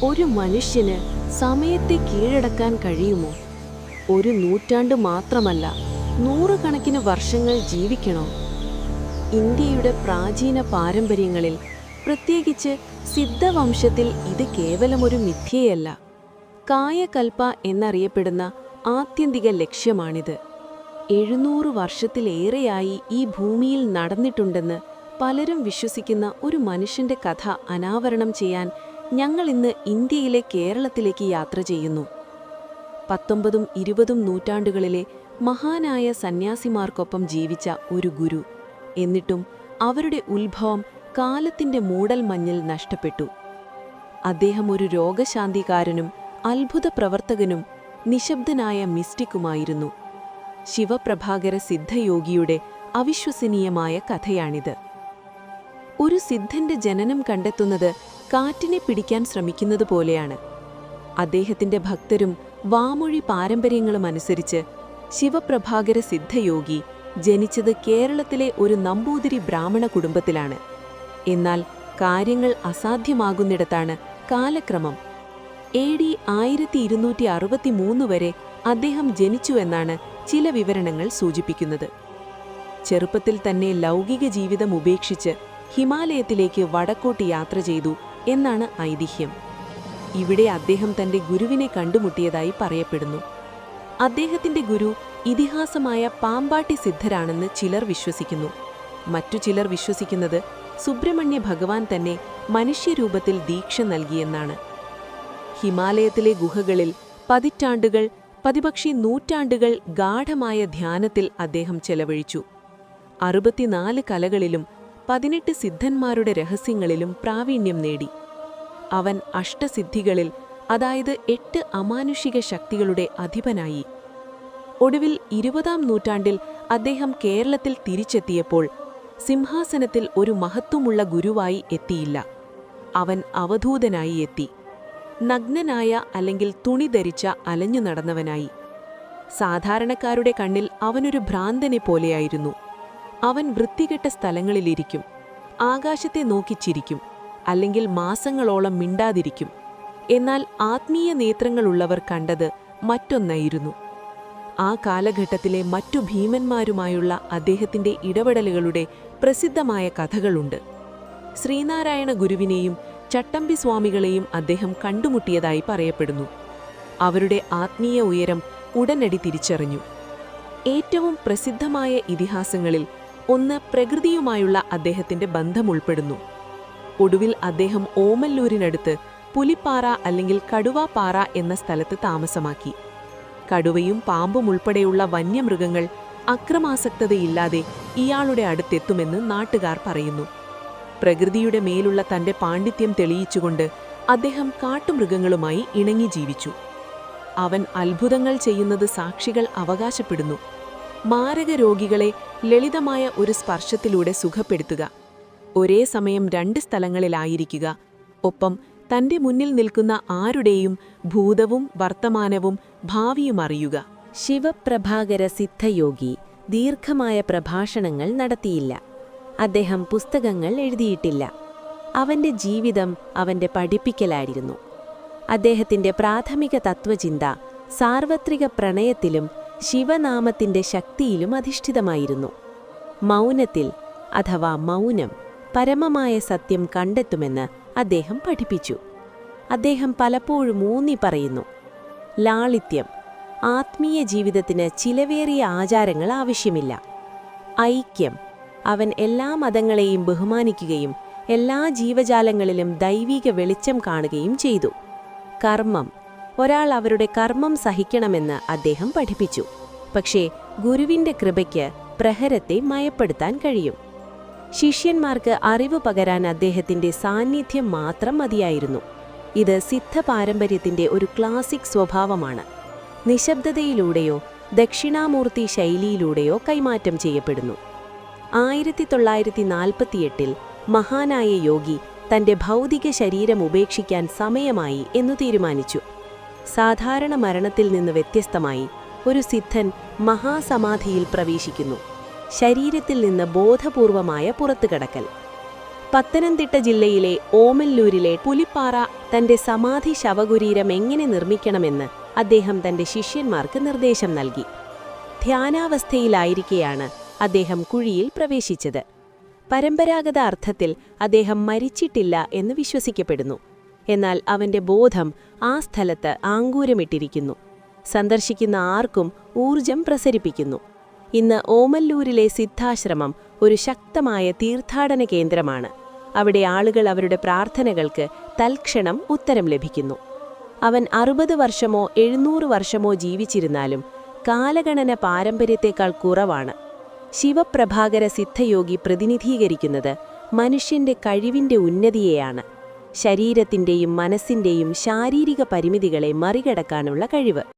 ഒരു മനുഷ്യന് സമയത്തെ കീഴടക്കാൻ കഴിയുമോ? ഒരു നൂറ്റാണ്ട് മാത്രമല്ല, നൂറുകണക്കിന് വർഷങ്ങൾ ജീവിക്കണോ? ഇന്ത്യയുടെ പ്രാചീന പാരമ്പര്യങ്ങളിൽ, പ്രത്യേകിച്ച് സിദ്ധവംശത്തിൽ ഇത് കേവലമൊരു മിഥ്യയല്ല, കായകൽപ എന്നറിയപ്പെടുന്ന ആത്യന്തിക ലക്ഷ്യമാണിത്. 700 വർഷത്തിലേറെയായി ഈ ഭൂമിയിൽ നടന്നിട്ടുണ്ടെന്ന് പലരും വിശ്വസിക്കുന്ന ഒരു മനുഷ്യന്റെ കഥ അനാവരണം ചെയ്യാൻ ഞങ്ങൾ ഇന്ന് ഇന്ത്യയിലെ കേരളത്തിലേക്ക് യാത്ര ചെയ്യുന്നു. 19ഉം 20ഉം നൂറ്റാണ്ടുകളിലെ മഹാനായ സന്യാസിമാർക്കൊപ്പം ജീവിച്ച ഒരു ഗുരു. എന്നിട്ടും അവരുടെ ഉത്ഭവം കാലത്തിന്റെ മൂടൽമഞ്ഞിൽ നഷ്ടപ്പെട്ടു. അദ്ദേഹം ഒരു രോഗശാന്തികാരനും അത്ഭുത പ്രവർത്തകനും നിശബ്ദനായ മിസ്റ്റിക്കുമായിരുന്നു. ശിവപ്രഭാകര സിദ്ധയോഗിയുടെ അവിശ്വസനീയമായ കഥയാണിത്. ഒരു സിദ്ധന്റെ ജനനം കണ്ടെത്തുന്നത് കാറ്റിനെ പിടിക്കാൻ ശ്രമിക്കുന്നത് പോലെയാണ്. അദ്ദേഹത്തിന്റെ ഭക്തരും വാമൊഴി പാരമ്പര്യങ്ങളും അനുസരിച്ച് ശിവപ്രഭാകര സിദ്ധയോഗി ജനിച്ചത് കേരളത്തിലെ ഒരു നമ്പൂതിരി ബ്രാഹ്മണ കുടുംബത്തിലാണ്. എന്നാൽ കാര്യങ്ങൾ അസാധ്യമാകുന്നിടത്താണ് കാലക്രമം. AD 1263 വരെ അദ്ദേഹം ജനിച്ചുവെന്നാണ് ചില വിവരണങ്ങൾ സൂചിപ്പിക്കുന്നത്. ചെറുപ്പത്തിൽ തന്നെ ലൗകിക ജീവിതം ഉപേക്ഷിച്ച് ഹിമാലയത്തിലേക്ക് വടക്കോട്ട് യാത്ര ചെയ്തു എന്നാണ് ഐതിഹ്യം. ഇവിടെ അദ്ദേഹം തന്റെ ഗുരുവിനെ കണ്ടുമുട്ടിയതായി പറയപ്പെടുന്നു. അദ്ദേഹത്തിന്റെ ഗുരു ഇതിഹാസമായ പാമ്പാട്ടി സിദ്ധരാണെന്ന് ചിലർ വിശ്വസിക്കുന്നു. മറ്റു ചിലർ വിശ്വസിക്കുന്നത് സുബ്രഹ്മണ്യ ഭഗവാൻ തന്നെ മനുഷ്യരൂപത്തിൽ ദീക്ഷ നൽകിയെന്നാണ്. ഹിമാലയത്തിലെ ഗുഹകളിൽ പതിറ്റാണ്ടുകൾ, പതിപക്ഷി നൂറ്റാണ്ടുകൾ ഗാഢമായ ധ്യാനത്തിൽ അദ്ദേഹം ചെലവഴിച്ചു. 64 കലകളിലും 18 സിദ്ധന്മാരുടെ രഹസ്യങ്ങളിലും പ്രാവീണ്യം നേടി. അവൻ അഷ്ടസിദ്ധികളിൽ, അതായത് 8 അമാനുഷിക ശക്തികളുടെ അധിപനായി. ഒടുവിൽ 20ആം നൂറ്റാണ്ടിൽ അദ്ദേഹം കേരളത്തിൽ തിരിച്ചെത്തിയപ്പോൾ സിംഹാസനത്തിൽ ഒരു മഹത്വമുള്ള ഗുരുവായി എത്തിയില്ല. അവൻ അവധൂതനായി എത്തി. നഗ്നനായ, അല്ലെങ്കിൽ തുണി ധരിച്ച അലഞ്ഞു നടന്നവനായി. സാധാരണക്കാരുടെ കണ്ണിൽ അവനൊരു ഭ്രാന്തനെ പോലെയായിരുന്നു. അവൻ വൃത്തികെട്ട സ്ഥലങ്ങളിലിരിക്കും, ആകാശത്തെ നോക്കി ചിരിക്കും, അല്ലെങ്കിൽ മാസങ്ങളോളം മിണ്ടാതിരിക്കും. എന്നാൽ ആത്മീയ നേത്രങ്ങളുള്ളവർ കണ്ടത് മറ്റൊന്നായിരുന്നു. ആ കാലഘട്ടത്തിലെ മറ്റു ഭീമന്മാരുമായുള്ള അദ്ദേഹത്തിന്റെ ഇടപെടലുകളുടെ പ്രസിദ്ധമായ കഥകളുണ്ട്. ശ്രീനാരായണ ഗുരുവിനെയും ചട്ടമ്പി സ്വാമികളെയും അദ്ദേഹം കണ്ടുമുട്ടിയതായി പറയപ്പെടുന്നു. അവരുടെ ആത്മീയ ഉയരം ഉടനടി തിരിച്ചറിഞ്ഞു. ഏറ്റവും പ്രസിദ്ധമായ ഇതിഹാസങ്ങളിൽ ഒന്ന് പ്രകൃതിയുമായുള്ള അദ്ദേഹത്തിന്റെ ബന്ധം ഉൾപ്പെടുന്നു. ഒടുവിൽ അദ്ദേഹം ഓമല്ലൂരിനടുത്ത് പുലിപ്പാറ അല്ലെങ്കിൽ കടുവാപ്പാറ എന്ന സ്ഥലത്ത് താമസമാക്കി. കടുവയും പാമ്പും ഉൾപ്പെടെയുള്ള വന്യമൃഗങ്ങൾ അക്രമാസക്തതയില്ലാതെ ഇയാളുടെ അടുത്തെത്തുമെന്ന് നാട്ടുകാർ പറയുന്നു. പ്രകൃതിയുടെ മേലുള്ള തന്റെ പാണ്ഡിത്യം തെളിയിച്ചുകൊണ്ട് അദ്ദേഹം കാട്ടുമൃഗങ്ങളുമായി ഇണങ്ങി ജീവിച്ചു. അവൻ അത്ഭുതങ്ങൾ ചെയ്യുന്നത് സാക്ഷികൾ അവകാശപ്പെടുന്നു. മാരക രോഗികളെ ലളിതമായ ഒരു സ്പർശത്തിലൂടെ സുഖപ്പെടുത്തുക, ഒരേ സമയം 2 സ്ഥലങ്ങളിലായിരിക്കുക, ഒപ്പം തന്റെ മുന്നിൽ നിൽക്കുന്ന ആരുടെയും ഭൂതവും വർത്തമാനവും ഭാവിയും അറിയുക. ശിവപ്രഭാകര സിദ്ധയോഗി ദീർഘമായ പ്രഭാഷണങ്ങൾ നടത്തിയില്ല. അദ്ദേഹം പുസ്തകങ്ങൾ എഴുതിയിട്ടില്ല. അവന്റെ ജീവിതം അവന്റെ പഠിപ്പിക്കലായിരുന്നു. അദ്ദേഹത്തിന്റെ പ്രാഥമിക തത്വചിന്ത സാർവത്രിക പ്രണയത്തിലും ശിവനാമത്തിന്റെ ശക്തിയിലും അധിഷ്ഠിതമായിരുന്നു. മൗനത്തിൽ, അഥവാ മൗനം, പരമമായ സത്യം കണ്ടെത്തുമെന്ന് അദ്ദേഹം പഠിപ്പിച്ചു. അദ്ദേഹം പലപ്പോഴും ഊന്നി പറയുന്നു, ലാളിത്യം, ആത്മീയ ജീവിതത്തിന് ചിലവേറിയ ആചാരങ്ങൾ ആവശ്യമില്ല. ഐക്യം, അവൻ എല്ലാ മതങ്ങളെയും ബഹുമാനിക്കുകയും എല്ലാ ജീവജാലങ്ങളിലും ദൈവിക വെളിച്ചം കാണുകയും ചെയ്തു. കർമ്മം, ഒരാൾ അവരുടെ കർമ്മം സഹിക്കണമെന്ന് അദ്ദേഹം പഠിപ്പിച്ചു. പക്ഷേ ഗുരുവിന്റെ കൃപയ്ക്ക് പ്രഹരത്തെ മയപ്പെടുത്താൻ കഴിയും. ശിഷ്യന്മാർക്ക് അറിവ് പകരാൻ അദ്ദേഹത്തിന്റെ സാന്നിധ്യം മാത്രം മതിയായിരുന്നു. ഇത് സിദ്ധ പാരമ്പര്യത്തിന്റെ ഒരു ക്ലാസിക് സ്വഭാവമാണ്. നിശബ്ദതയിലൂടെയോ ദക്ഷിണാമൂർത്തി ശൈലിയിലൂടെയോ കൈമാറ്റം ചെയ്യപ്പെടുന്നു. 1948-ൽ മഹാനായ യോഗി തന്റെ ഭൗതിക ശരീരം ഉപേക്ഷിക്കാൻ സമയമായി എന്നു തീരുമാനിച്ചു. സാധാരണ മരണത്തിൽ നിന്ന് വ്യത്യസ്തമായി ഒരു സിദ്ധൻ മഹാസമാധിയിൽ പ്രവേശിക്കുന്നു. ശരീരത്തിൽ നിന്ന് ബോധപൂർവമായ പുറത്തുകടക്കൽ. പത്തനംതിട്ട ജില്ലയിലെ ഓമല്ലൂരിലെ പുലിപ്പാറ തന്റെ സമാധി ശവകുടീരം എങ്ങനെ നിർമ്മിക്കണമെന്ന് അദ്ദേഹം തന്റെ ശിഷ്യന്മാർക്ക് നിർദ്ദേശം നൽകി. ധ്യാനാവസ്ഥയിലായിരിക്കെയാണ് അദ്ദേഹം കുഴിയിൽ പ്രവേശിച്ചത്. പരമ്പരാഗത അർത്ഥത്തിൽ അദ്ദേഹം മരിച്ചിട്ടില്ല എന്ന് വിശ്വസിക്കപ്പെടുന്നു. എന്നാൽ അവന്റെ ബോധം ആ സ്ഥലത്ത് ആങ്കൂരമിട്ടിരിക്കുന്നു, സന്ദർശിക്കുന്ന ആർക്കും ഊർജം പ്രസരിപ്പിക്കുന്നു. ഇന്ന് ഓമല്ലൂരിലെ സിദ്ധാശ്രമം ഒരു ശക്തമായ തീർത്ഥാടന കേന്ദ്രമാണ്. അവിടെ ആളുകൾ അവരുടെ പ്രാർത്ഥനകൾക്ക് തൽക്ഷണം ഉത്തരം ലഭിക്കുന്നു. അവൻ 60 വർഷമോ 700 വർഷമോ ജീവിച്ചിരുന്നാലും കാലഗണന പാരമ്പര്യത്തേക്കാൾ കുറവാണ്. ശിവപ്രഭാകര സിദ്ധയോഗി പ്രതിനിധീകരിക്കുന്നത് മനുഷ്യന്റെ കഴിവിന്റെ ഉന്നതിയെയാണ്, ശരീരത്തിന്റെയും മനസ്സിന്റെയും ശാരീരിക പരിമിതികളെ മറികടക്കാനുള്ള കഴിവ്.